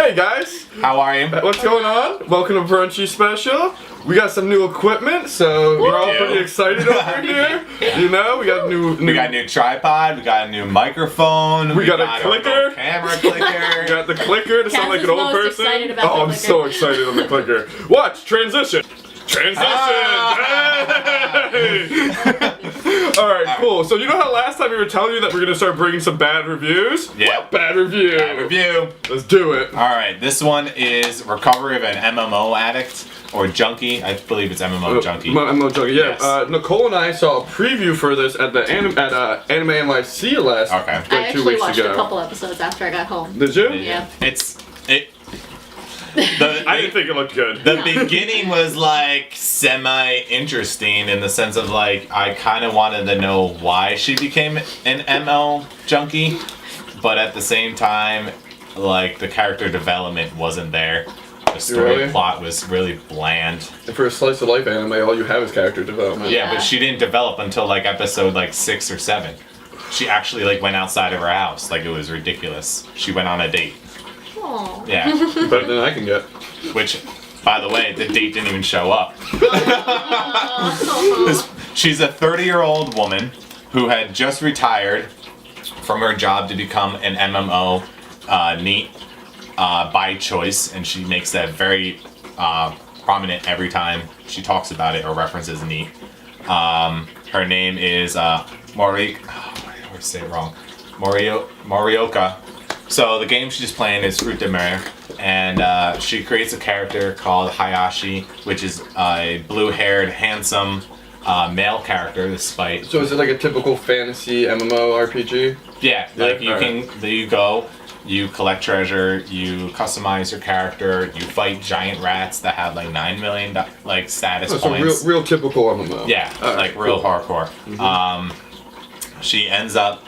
Hey guys! How are you? What's going on? Welcome to Buranchi Special. We got some new equipment, so we're all pretty excited over here. You know, we got We got a new tripod, we got a new microphone, we got a clicker. Camera clicker. We got the clicker to sound like an old person. Excited about Oh, the I'm clicker. so excited on the clicker. Watch, transition. Transition! Hey! Alright, cool. So you know how last time we were telling you that we're going to start bringing some bad reviews? Yeah. Bad review. Bad review. Let's do it. Alright, this one is recovery of an MMO addict or junkie. I believe it's MMO junkie. Mmo Junkie, yeah. Yes. Nicole and I saw a preview for this at the Anime NYC last Okay. I like 2 actually weeks watched ago. a couple episodes after I got home. Did you? Yeah. I didn't think it looked good. The beginning was like semi-interesting in the sense of like I kind of wanted to know why she became an ML junkie, but at the same time, like the character development wasn't there. The story plot was really bland. And for a slice of life anime, all you have is character development. Yeah, but she didn't develop until like episode like 6 or 7. She actually like went outside of her house. Like it was ridiculous. She went on a date. Aww. Yeah. Better than I can get. Which, by the way, the date didn't even show up. She's a 30-year-old woman who had just retired from her job to become an MMO NEET by choice, and she makes that very prominent every time she talks about it or references NEET. Her name is I always say it wrong. Morioka. So the game she's playing is Fruit de Mer, and she creates a character called Hayashi, which is a blue-haired, handsome male character. Despite So is it like a typical fantasy MMO RPG? yeah, like you alright. can you go, you collect treasure, you customize your character, you fight giant rats that have like 9 million like status Oh, so points. real typical MMO. Yeah, Alright, like real cool. hardcore. She ends up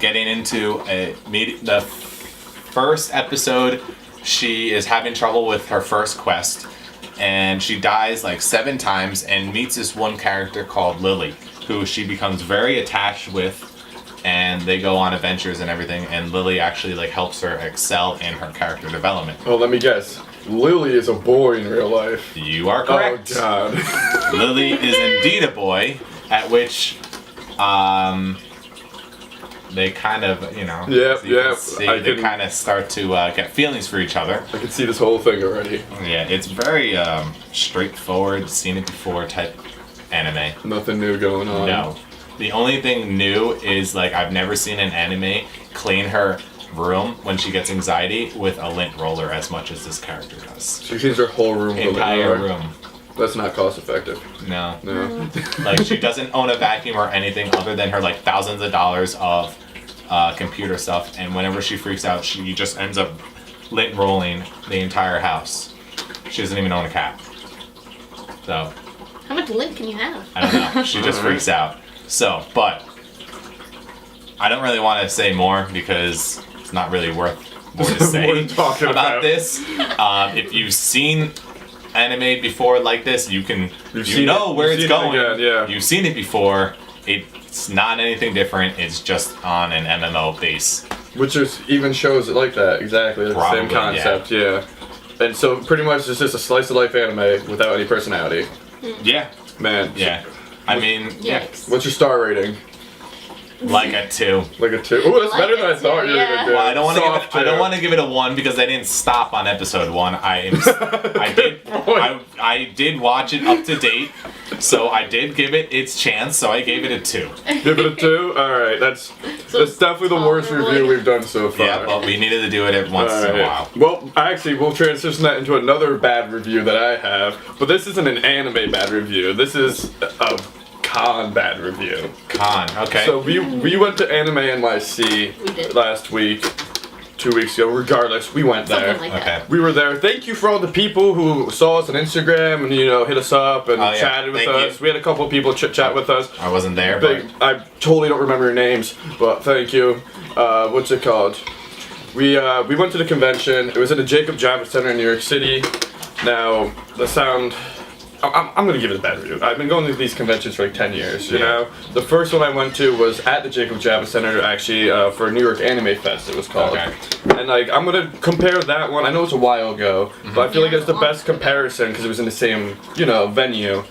getting into the first episode. She is having trouble with her first quest, and she dies like 7 times and meets this one character called Lily, who she becomes very attached with, and they go on adventures and everything. And Lily actually like helps her excel in her character development. Oh, let me guess. Lily is a boy in real life. You are correct. Oh god. Lily is indeed a boy, at which they kind of, you know, Yep, as you can yep, see, I they can- kind of start to get feelings for each other. I can see this whole thing already. Yeah, it's very straightforward, seen it before type anime. Nothing new going on. No. The only thing new is like I've never seen an anime clean her room when she gets anxiety with a lint roller as much as this character does. She cleans her whole room. with a Entire roller. room. That's not cost effective. No. No. Like she doesn't own a vacuum or anything other than her like thousands of dollars of computer stuff, and whenever she freaks out, she just ends up lint rolling the entire house. She doesn't even own a cat. So How much lint can you have? I don't know. She just freaks out. So, but I don't really want to say more because it's not really worth more to say Worth talking about. this. If you've seen anime before like this, you seen know it. where You've it's seen it going. again, yeah. You've seen it before. It's not anything different. It's just on an MMO base. Which is even shows it like that, exactly, like the same Probably, concept, yeah. And so pretty much it's just a slice of life anime without any personality. Yeah, Man. yeah. I mean, yeah, Yikes. What's your star rating? like a 2. Like a 2? Ooh, that's Like better than a I thought 2, you were yeah. gonna do. Well, I don't want to give Soft it. I don't 2. want to give it a 1 because I didn't stop on episode 1. I did watch it up to date, so I did give it its chance. So I gave it a 2. Give it a 2? Alright, that's definitely the worst review we've done so far. Yeah, but we needed to do it once in a Alright. while. Well, actually, we'll transition that into another bad review that I have. But this isn't an anime bad review. This is a con bad review. Con. Okay. So we went to Anime NYC We did. last week, 2 weeks ago. Regardless, we went there. Something like okay. that. We were there. Thank you for all the people who saw us on Instagram and hit us up and Oh, yeah. chatted with Thank us. you. We had a couple of people chat with us. I wasn't there, but I totally don't remember your names, but thank you. What's it called? We went to the convention. It was in the Jacob Javits Center in New York City. Now the sound I'm gonna give it a bad review. I've been going to these conventions for like 10 years, you know? The first one I went to was at the Jacob Javits Center, actually, for New York Anime Fest, it was called. Okay. And like, I'm gonna compare that one, I know it's a while ago, but I feel like it's the best comparison because it was in the same, you know, venue.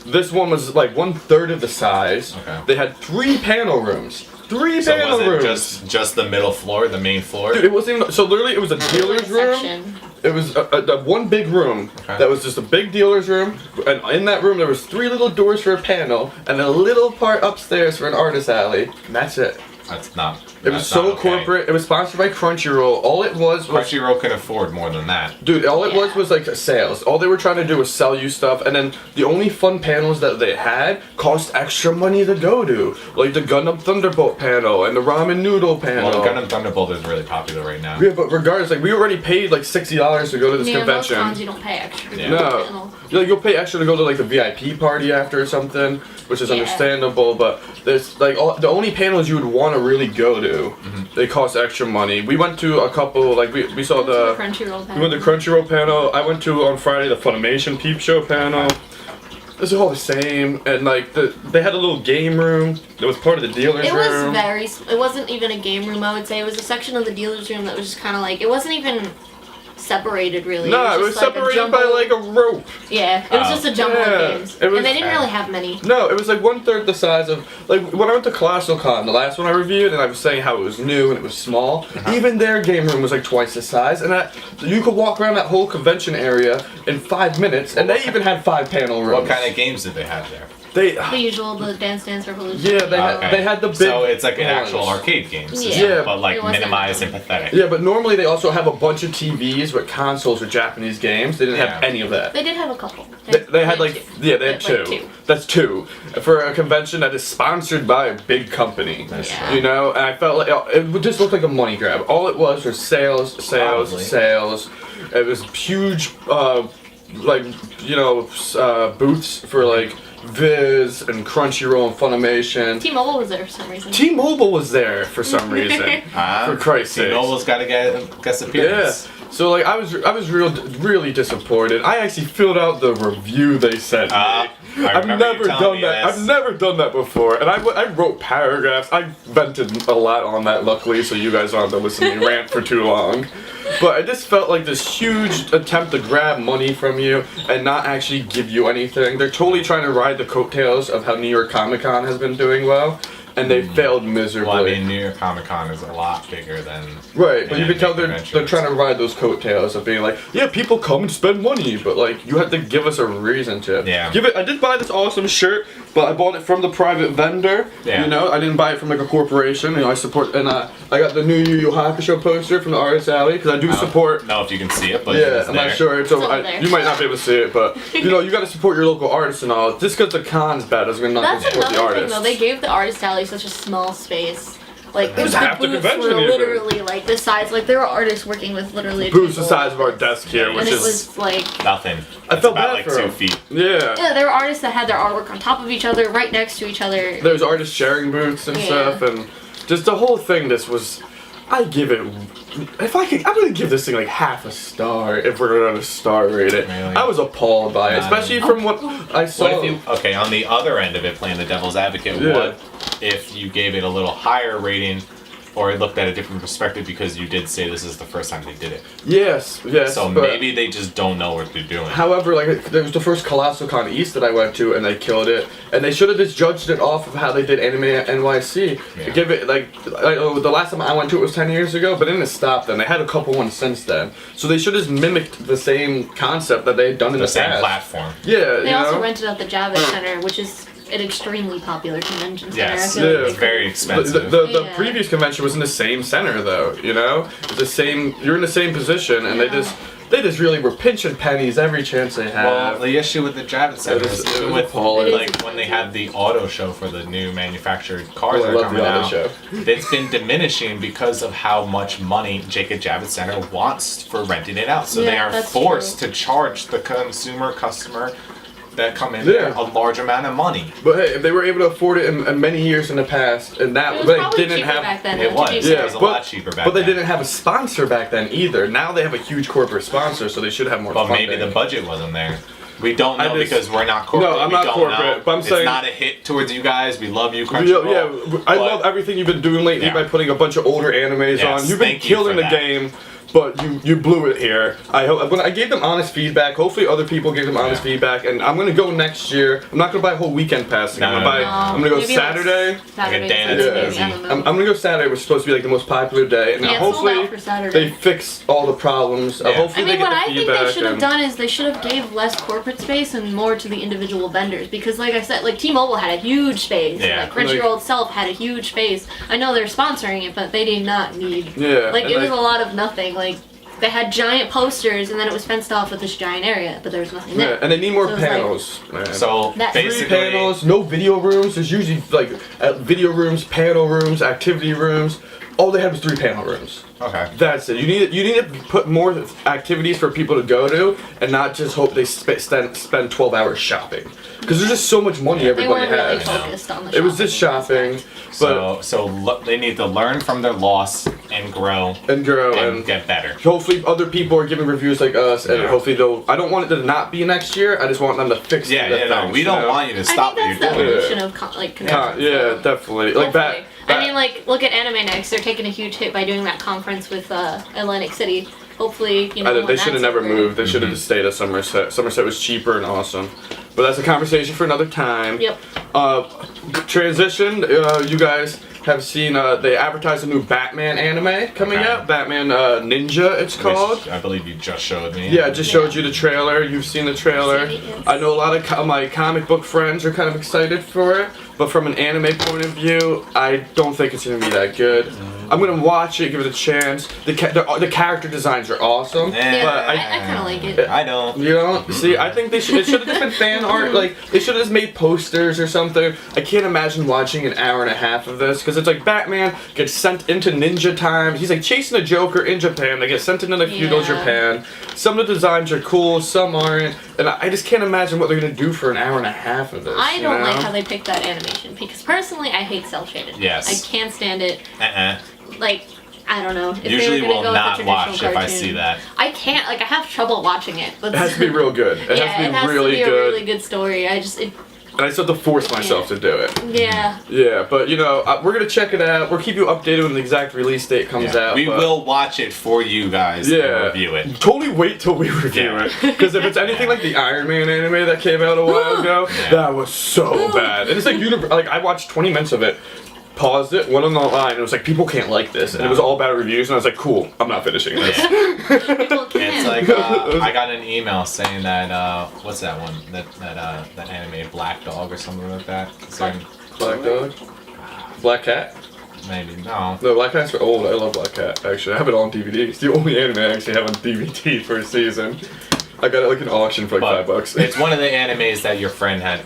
This one was like 1/3 of the size. Okay. They had 3 panel rooms. 3 So panel was it rooms. just the middle floor, the main floor? Dude, it wasn't even, so literally it was a dealer's room. Section. It was a one big room Okay. that was just a big dealer's room, and in that room there was 3 little doors for a panel, and a little part upstairs for an artist alley, and that's it. That's not. It was so corporate. It was sponsored by Crunchyroll. All it was Crunchyroll can afford more than that. dude, all it Yeah. was like sales. All they were trying to do was sell you stuff, and then the only fun panels that they had cost extra money to go to, like the Gundam Thunderbolt panel and the Ramen Noodle panel. Well, Gundam Thunderbolt is really popular right now. Yeah, but regardless, like we already paid like $60 to go to this Near most convention. cons, you don't pay extra. Yeah. No, you'll pay extra to go to like the VIP party after or something, which is Yeah. understandable. But there's like the only panels you would want to really go to, they cost extra money. We went to a couple, like we saw the Crunchyroll. we went to Crunchyroll panel. I went to on Friday the Funimation Peep Show panel. It's all the same, and like they had a little game room that was part of the dealer's It room. was it wasn't even a game room, I would say. It was a section of the dealer's room that was just kind of like, it wasn't even separated really. No, it was just like a separated by jumble- like a rope. Yeah, it was just a jumble Yeah, of games. it was- And they didn't really have many. No, it was like 1/3 the size of like when I went to Colossal Con, the last one I reviewed, and I was saying how it was new and it was small. Even their game room was like twice the size, and you could walk around that whole convention area in 5 minutes, and they even had 5 panel rooms. What kind of games did they have there? They The usual, the Dance Dance Revolution. yeah, they had the big. So it's like an ones. actual arcade game system, Yeah. but like It wasn't- minimized and pathetic. Yeah, but normally they also have a bunch of TVs with consoles with Japanese games. They didn't have Yeah. any of that. They did have a couple. They had like two. yeah, they had two. Like two. That's 2 for a convention that is sponsored by a big company. That's Yeah. You know, and I felt like it just looked like a money grab. All it was sales, Probably. sales. It was huge, like you know, booths for like Viz and Crunchyroll and Funimation. T-Mobile was there for some reason. T-Mobile was there for some reason. For Christ's sake. T-Mobile's got to get guest appearance. Yeah. So like I was really disappointed. I actually filled out the review they sent me. I I've remember you never telling done me that. this. I've never done that before, and I wrote paragraphs. I vented a lot on that, luckily, so you guys aren't to listen to me rant for too long. But it just felt like this huge attempt to grab money from you and not actually give you anything. They're totally trying to ride the coattails of how New York Comic Con has been doing well, and they failed miserably. Well, I mean, New York Comic Con is a lot bigger than. Right, but you anime can tell they're conventions. trying to ride those coattails of being like, yeah, people come and spend money, but like you have to give us a reason to. Yeah. Give it. I did buy this awesome shirt, but I bought it from the private vendor. Yeah. You know, I didn't buy it from like a corporation. You know, I support, and I got the new Yu Yu Hakusho poster from the Artist Alley because I do support. I don't know if you can see it, but Yeah, it's I'm there. not sure. So It's over there. you might not be able to see it, but you know, you got to support your local artists and all. Just because the con's bad doesn't mean not to That's support the another thing artists. though. They gave the artist alley such a small space. Like It was the half the booths convention were even. literally like this size. Like there were artists working with literally a Booth's the table. size of our desk here, And which And it is was like, Nothing. I It's felt about bad like for 2 him. feet. yeah. yeah, there were artists that had their artwork on top of each other, right next to each other. There's artist sharing booths and Yeah. stuff, and just the whole thing. This was, I give it. If I could, I'm gonna give this thing like half a star if we're gonna star rate it. Really? I was appalled by it, especially from what I saw. What if you, okay, on the other end of it, playing the devil's advocate, Yeah. what if you gave it a little higher rating or looked at a different perspective because you did say this is the first time they did it? Yes, So but- maybe they just don't know what they're doing. However, like there was the first Colossal Con East that I went to, and they killed it. And they should have just judged it off of how they did Anime NYC. Yeah. Give it like the last time I went to it was 10 years ago, but it didn't stop then. They had a couple ones since then, so they should have mimicked the same concept that they had done in the the same past. platform. Yeah, They you also know? rented out the Javits Center, which is an extremely popular convention center. Yes, I feel Yeah. like it's they very could- expensive. The Yeah. previous convention was in the same center though, you know? The same, you're in the same position, and Yeah. they just really were pinching pennies every chance they had. Well, the issue with the Javits Center It is was even with appalling. like when they had the auto show for the new manufactured cars Oh, I that are love coming the auto out, show. it's been diminishing because of how much money Jacob Javits Center wants for renting it out. So they Yeah, are that's forced true. to charge the customer that come in there Yeah. a large amount of money. But hey, if they were able to afford it in many years in the past, and that It was they probably didn't cheaper have. back then. It to was. do Yeah, so. it was a lot cheaper back But they then. didn't have a sponsor back then either. Now they have a huge corporate sponsor, so they should have more But funding. maybe the budget wasn't there. We don't know because we're not corporate. No, I'm we not don't corporate, know. but I'm saying... It's not a hit towards you guys. We love you, Yeah, Crunchyroll. I love everything you've been doing lately by putting a bunch of older animes Yes, on. You've been thank you killing for the that. game, but you blew it here. I hope when I gave them honest feedback. Hopefully, other people gave them honest feedback, and I'm gonna go next year. I'm not gonna buy a whole weekend pass. I'm gonna go Maybe Saturday. Like a dance movie. I'm gonna go Saturday, which is supposed to be like the most popular day, and Yeah, hopefully sold out for Saturday. they fix all the problems. Hopefully I mean, they what get I the think feedback. they should have done is they should have gave less corporate space and more to the individual vendors. Because, like I said, like T-Mobile had a huge space. Yeah. Like Crunchyroll itself had a huge space. I know they're sponsoring it, but they did not need. Yeah, Like and it was like- a lot of nothing. Like they had giant posters, and then it was fenced off with this giant area, but there was nothing there. Yeah, and they need more So it's like- panels. man. So That's basically, Panels, no video rooms. There's usually like video rooms, panel rooms, activity rooms. All they had was 3 panel rooms. okay. That's it. You need to put more activities for people to go to, and not just hope they spend 12 hours shopping. Because there's just so much money They everybody weren't really has. focused on the It was just shopping, but They need to learn from their loss and grow and grow and and get better. hopefully other people are giving reviews like us, and Yeah. hopefully they'll. I don't want it to not be next year. I just want them to fix Yeah, the yeah, no, things, we you don't know? want you to I stop think what that's you're the doing. evolution of conventions. Yeah, definitely. Like Hopefully. that. I mean, like, look at Anime Next. They're taking a huge hit by doing that conference with Atlantic City. Hopefully, you know, They when should have that's never over. moved. They should have just stayed at Somerset. Somerset was cheaper and awesome. But that's a conversation for another time. Yep. Transition. You guys have seen they advertised a new Batman anime coming Okay. out. Batman Ninja, it's called. Which I believe you just showed me. Yeah, I just showed you the trailer. You've seen the trailer. I've seen it, yes. I know a lot of my comic book friends are kind of excited for it, but from an anime point of view, I don't think it's gonna be that good. I'm gonna watch it, give it a chance. The character designs are awesome, Yeah, but I kind of like it. I don't. you know, see, I think it should have just been fan art. Like they should have just made posters or something. I can't imagine watching an hour and a half of this because it's like Batman gets sent into ninja time. He's like chasing a Joker in Japan. They get sent into like feudal Yeah. Japan. Some of the designs are cool, some aren't, and I just can't imagine what they're gonna do for an hour and a half of this. I you don't know? like how they picked that animation because personally, I hate cell shaded. Yes. I can't stand it. Uh-uh. Like, I don't know. If they Usually were gonna will go not with the traditional watch if I cartoon, see that. I can't. Like, I have trouble watching it. It has to be real good. It yeah, has to be it has really to be good. a really good story. I just, And I still have to force myself to do it. yeah. Yeah, but you know, we're gonna check it out. We'll keep you updated when the exact release date comes Yeah. out. We but- will watch it for you guys and Yeah, review it. Totally wait till we review Yeah. it. Because if it's anything like the Iron Man anime that came out a while ago, that was so bad. And it's like I watched 20 minutes of it, paused it, went on the line, and it was like people can't like this, and it was all bad reviews, and I was like, cool, I'm not finishing this. People can. It's like I got an email saying that what's that one that anime Black Dog or something like that. Is there- Black Dog, Black Cat. maybe no. No, Black Cat's old. I love Black Cat. Actually, I have it on DVD. It's the only anime I actually have on DVD for a season. I got it like an auction for like But $5. it's one of the animes that your friend had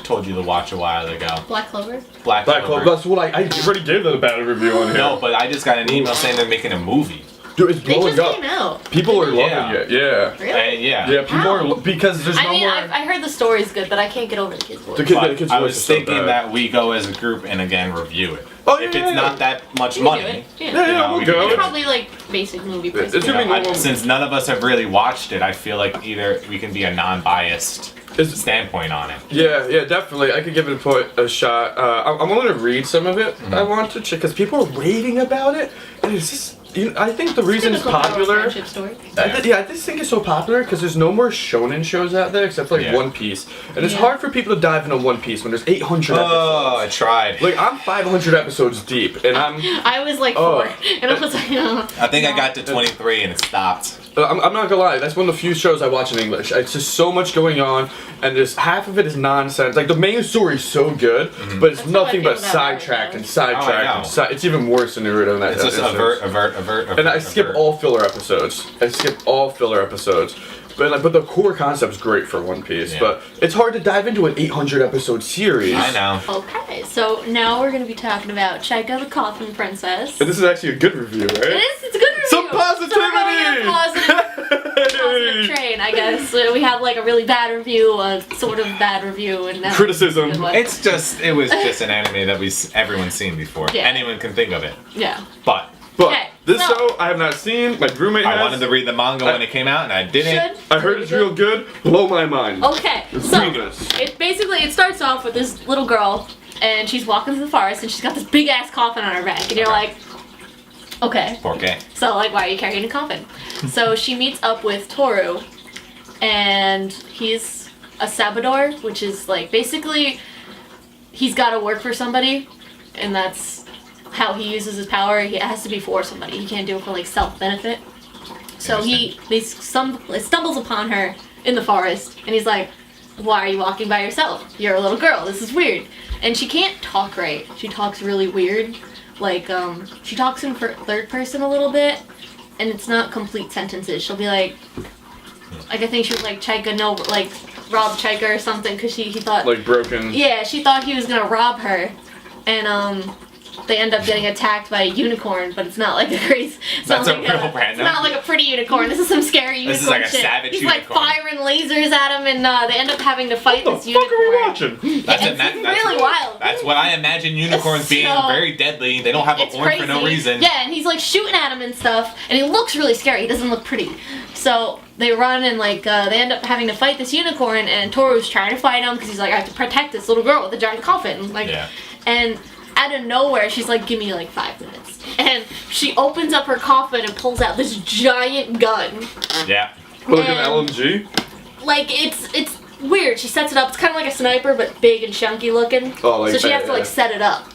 told you to watch a while ago. Black Clover. Black Black Clover. Clover. That's what I already gave that a bad review on here. No, but I just got an email saying they're making a movie. Dude, it's They blowing just up. came out. People are loving Yeah. it. Yeah. Really? And yeah. Yeah, people How? are because there's no I mean, more. I heard the story's good, but I can't get over the kid's voice. The kid- But kid's I voice was is so thinking bad. that we go as a group and again review it. Oh, If yeah, it's yeah. not that much We can do money, it. Yeah. Yeah, yeah, you know, we'll we can go. do It's it. probably like basic movie It's prices. gonna be normal. Since none of us have really watched it, I feel like either we can be a non-biased It's- standpoint on it. Yeah, definitely. I could give it a shot. I'm willing to read some of it. I want to check because people are raving about it, and it's just. I think the reason it's Typical popular. friendship story. I just think it's so popular because there's no more shonen shows out there except for like Yeah. One Piece, and it's Yeah. hard for people to dive into One Piece when there's 800 Oh, I episodes. tried. Like I'm 500 episodes deep, and I was like Oh. 4, and I was like, no. I think I got to 23 and it stopped. I'm not gonna lie, that's one of the few shows I watch in English. It's just so much going on, and just half of it is nonsense. Like the main story is so good, but it's That's how I nothing feel but about sidetracked Naruto. and sidetracked. Oh, I know. It's even worse than Naruto in that. It's just instance. avert. And I skip all filler episodes. But the core concept's great for One Piece. Yeah. But it's hard to dive into an 800 episode series. I know. Okay, so now we're gonna be talking about Chaika the Coffin Princess. And this is actually a good review, right? It is. It's a good review. Some positivity. So we're going on a positive train, I guess. So we have like a really bad review, a sort of bad review, and now Criticism. a good one. It was just an anime that everyone's seen before. Yeah. Anyone can think of it. Yeah. But But Okay. This So- show I have not seen. My roommate has. I wanted to read the manga when it came out, and I didn't. Should. I heard it's real good. Blow my mind. Okay, Let's so read this. it starts off with this little girl, and she's walking through the forest, and she's got this big ass coffin on her back, and you're like, okay. Okay. So like, why are you carrying a coffin? So she meets up with Toru, and he's a sabador, which is like basically he's got to work for somebody, and that's how he uses his power. He has to be for somebody. He can't do it for like self-benefit. So he stumbles upon her in the forest, and he's like, why are you walking by yourself? You're a little girl. This is weird. And she can't talk right. She talks really weird. Like, she talks in third person a little bit, and it's not complete sentences. She'll be like I think she was like, Chaika, no, like, rob Chaika or something, because he thought... Like broken. Yeah, she thought he was gonna rob her, and, they end up getting attacked by a unicorn, but it's not like a crazy... That's a real It's random. not like a pretty unicorn. This is some scary unicorn This is like a shit. savage He's unicorn. like firing lasers at him, and they end up having to fight What the this fuck are we unicorn. watching? It's really wild. That's what I imagine unicorns being, So- very deadly. They don't have a It's horn for no crazy. reason. Yeah, and he's like shooting at him and stuff, and he looks really scary. He doesn't look pretty. So they run and like they end up having to fight this unicorn, and Toru's trying to fight him because he's like, I have to protect this little girl with a giant coffin. Like, Yeah. and out of nowhere, she's like, give me like 5 minutes, and she opens up her coffin and pulls out this giant gun. Yeah. Like an And- LMG? Like it's weird. She sets it up. It's kind of like a sniper, but big and chunky looking. Oh, like so she that, has to like yeah. set it up.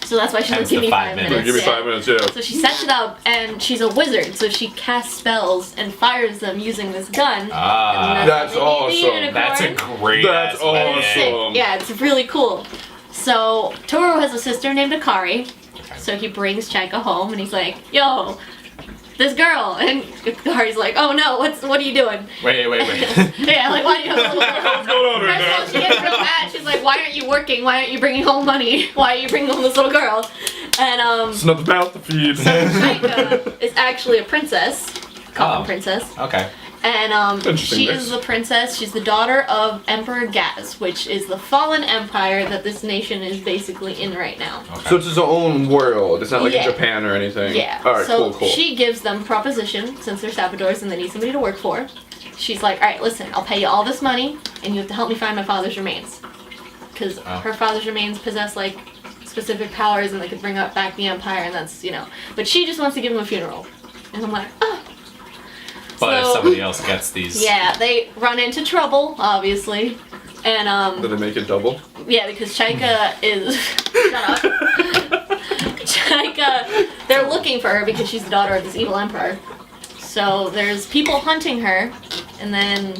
So that's why she's like, Hence give the me 5 5 minutes. minutes. Give me yeah. 5 minutes, yeah. So she sets it up, and she's a wizard, so she casts spells and fires them using this gun. Ah. And That's the awesome. unicorn. That's a great That's ass weapon. awesome. Sick. Yeah, it's really cool. So Toru has a sister named Akari, Okay. so he brings Chaika home, and he's like, yo, this girl. And Akari's like, oh no, what are you doing? Wait. Yeah, like, why do you have a little girl? What's going on right First of all, now? she gets real mad. She's like, why aren't you working? Why aren't you bringing home money? Why are you bringing home this little girl? And, It's not about the feed. Chaika is actually a princess. Common Oh. princess. Okay. And, Interesting she mix. is the princess. She's the daughter of Emperor Gaz, which is the fallen empire that this nation is basically in right now. Okay. So it's its own world. It's not like Yeah. in Japan or anything. Yeah. Alright, so cool. she gives them proposition, since they're saboteurs and they need somebody to work for. She's like, alright, listen, I'll pay you all this money, and you have to help me find my father's remains. Because Oh. her father's remains possess, like, specific powers, and they could bring up back the empire, and that's, But she just wants to give him a funeral. And I'm like, oh. But if So- somebody else gets these, Yeah, they run into trouble, obviously. And, Did they make it double? yeah, because Chaika is... Shut up. Chaika, they're looking for her because she's the daughter of this evil emperor. So there's people hunting her, and then...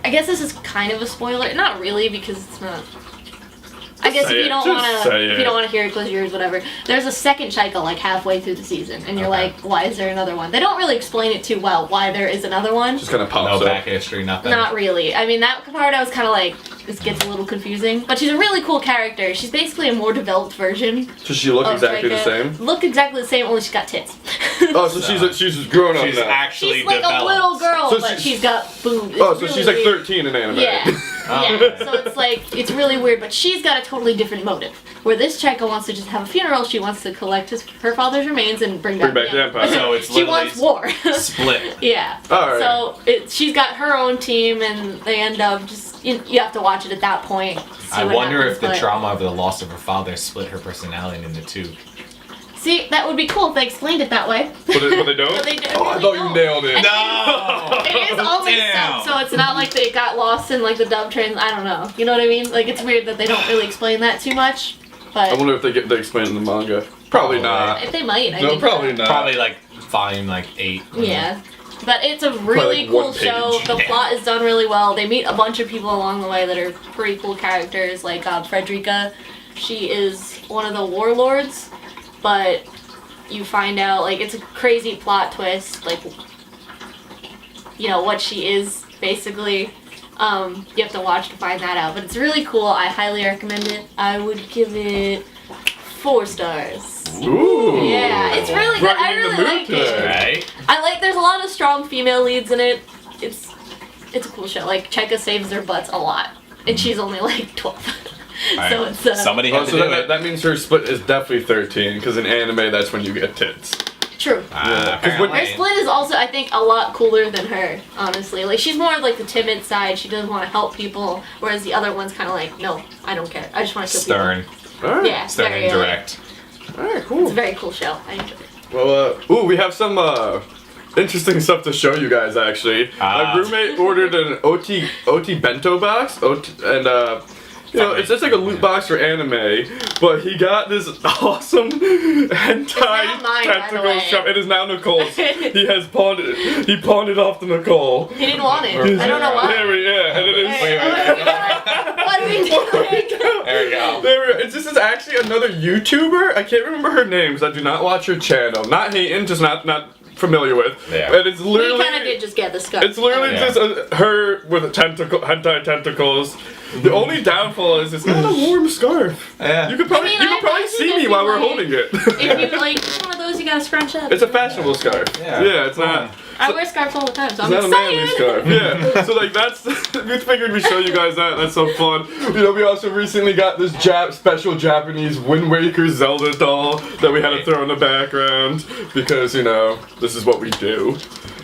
I guess this is kind of a spoiler. Not really, because it's not... I guess say if you it, don't just want say to, it. if you don't want to hear it, close your ears, whatever. There's a second Chaika like halfway through the season, and you're Okay. like, why is there another one? They don't really explain it too well why there is another one. Just kind of pops no up. back history, nothing. Not really. I mean, that part I was kind of like, this gets a little confusing. But she's a really cool character. She's basically a more developed version. Does she look of exactly the Chaika. same? Look exactly the same, only she's got tits. Oh, so she's grown up She's now. actually She's like developed. a little girl, So but she's- she's got boobs. Oh, It's so really she's like weird. 13 in anime. Yeah. Oh. Yeah, so it's like, it's really weird, but she's got a totally different motive. Where this Chaika wants to just have a funeral, she wants to collect her father's remains and bring back the Empire. So it's she literally wants war. Split. Yeah. Alright. So she's got her own team, and they end up just, you have to watch it at that point. see I what wonder happens, if the but- trauma of the loss of her father split her personality into two. See, that would be cool if they explained it that way. But they don't? But they do- Oh, I really thought don't. you nailed it. No! It is only Damn. sub, so it's not like they got lost in like the dub train. I don't know. You know what I mean? Like, it's weird that they don't really explain that too much. I But wonder if they explain it in the manga. Probably not. if they might, I No, mean, probably not. Probably like volume 8. Yeah. But it's a really like cool one show. page. The Yeah. plot is done really well. They meet a bunch of people along the way that are pretty cool characters, like Frederica. She is one of the warlords, but you find out, like, it's a crazy plot twist, like, what she is, basically. You have to watch to find that out. But it's really cool. I highly recommend it. I would give it 4 stars. Ooh. Yeah, it's really good. Brought you I in the really mood like today. it. Right? There's a lot of strong female leads in it. It's a cool show. Like, Chaika saves their butts a lot. And she's only like 12. So it's Somebody Oh, has so to do that, it. that means her split is definitely 13, because in anime, that's when you get tits. True. Yeah. Apparently. Her split is also, I think, a lot cooler than her, honestly. Like, she's more like the timid side. She doesn't want to help people, whereas the other one's kind of like, no, I don't care. I just want to kill Stern. people. Alright. Yeah, Stern very, and direct. Alright, It's cool. a very cool show. I enjoy it. Well, we have some interesting stuff to show you guys. Actually, my roommate ordered an OT bento box, and you know, it's just like a loot box for anime, but he got this awesome hentai not mine, by the tentacle way. shop. It is now Nicole's. He has pawned it. He pawned it off to Nicole. He didn't want it. I don't know why. Yeah, and it is. What are we doing? There we go. This is actually another YouTuber. I can't remember her name because I do not watch her channel. Not hating, just not familiar with. Yeah. And it's literally. We kind of did just get the scarf. It's literally Yeah. just her with hentai tentacles. The only downfall is it's not a warm scarf. Yeah. You could probably, I mean, you could I probably imagine see if me you while we're like- holding it. If you like it's one of those, you gotta scrunch up. It's a fashionable scarf. Yeah. It's not. I wear scarves all the time, so I'm It's not a manly excited. scarf. Yeah. So like that's we figured we'd show you guys that. That's so fun. You know, we also recently got this special Japanese Wind Waker Zelda doll that we had to throw in the background because you know this is what we do.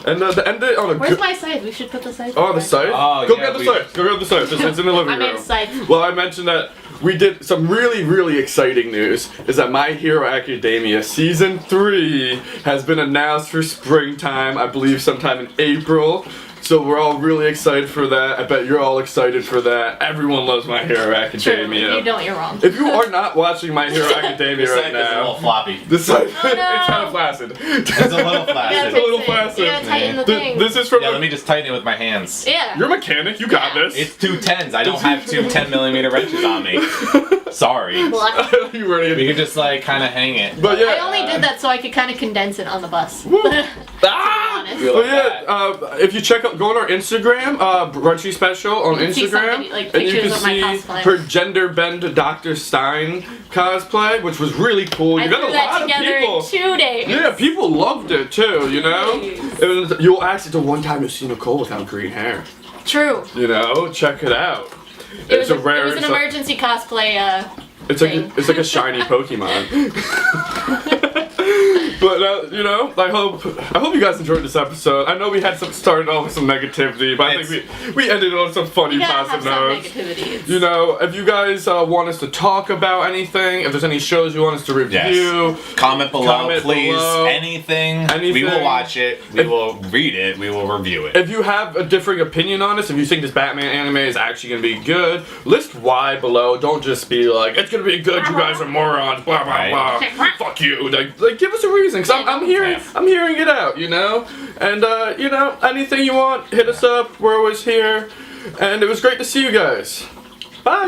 And to end it on a Where's good. my scythe? We should put the scythe. Oh, the back. scythe? Oh, Go yeah, grab the we- scythe. Go grab the scythe. It's in the living I room. made a scythe. Well, I mentioned that we did some really exciting news. Is that My Hero Academia Season 3 has been announced for springtime, I believe sometime in April. So we're all really excited for that. I bet you're all excited for that. Everyone loves My Hero True. Academia. If you don't, you're wrong. If you are not watching My Hero The Academia scythe right is a little now, floppy. the scythe, Oh, no. it's kind of flaccid. It's a little You gotta flaccid. It's a little fix it. flaccid. You gotta tighten the Th- thing. This is from Yeah, let me just tighten it with my hands. Yeah. You're a mechanic, you got Yeah. this. It's two 10s. I don't have two 10mm wrenches on me. Sorry. Well, You ready? We could just like kind of hang it. But yeah. I only did that so I could kind of condense it on the bus. Woo. To be Ah! honest. Feel Oh like yeah, if you check out, go on our Instagram, Buranchi special on You can see some Instagram, video- like, and you can pictures of my see cosplay. her gender bend Dr. Stein cosplay, which was really cool. I You got threw a that lot of together people. in 2 days. Yeah, people loved it too. You know, Jeez. it was, you'll actually the one time you'll see Nicole without green hair. True. You know, check it out. It was, a rare. it was an emergency cosplay. It's like a shiny Pokemon. But you know, I hope you guys enjoyed this episode. I know we had started off with some negativity, but I think we ended on some funny You gotta have positive some notes. negativity. It's- You know, if you guys want us to talk about anything, if there's any shows you want us to review, Comment below, Comment please. below. Anything. We Anything. will watch it. We will read it. We will review it. if you have a differing opinion on this, if you think this Batman anime is actually gonna be good, list why below. Don't just be like, it's gonna be good, you guys are morons, blah blah Right. blah. Fuck you. Like give us a reason, cause I'm hearing Yeah. I'm hearing it out, you know? And you know, anything you want, hit us up, we're always here. And it was great to see you guys. Bye.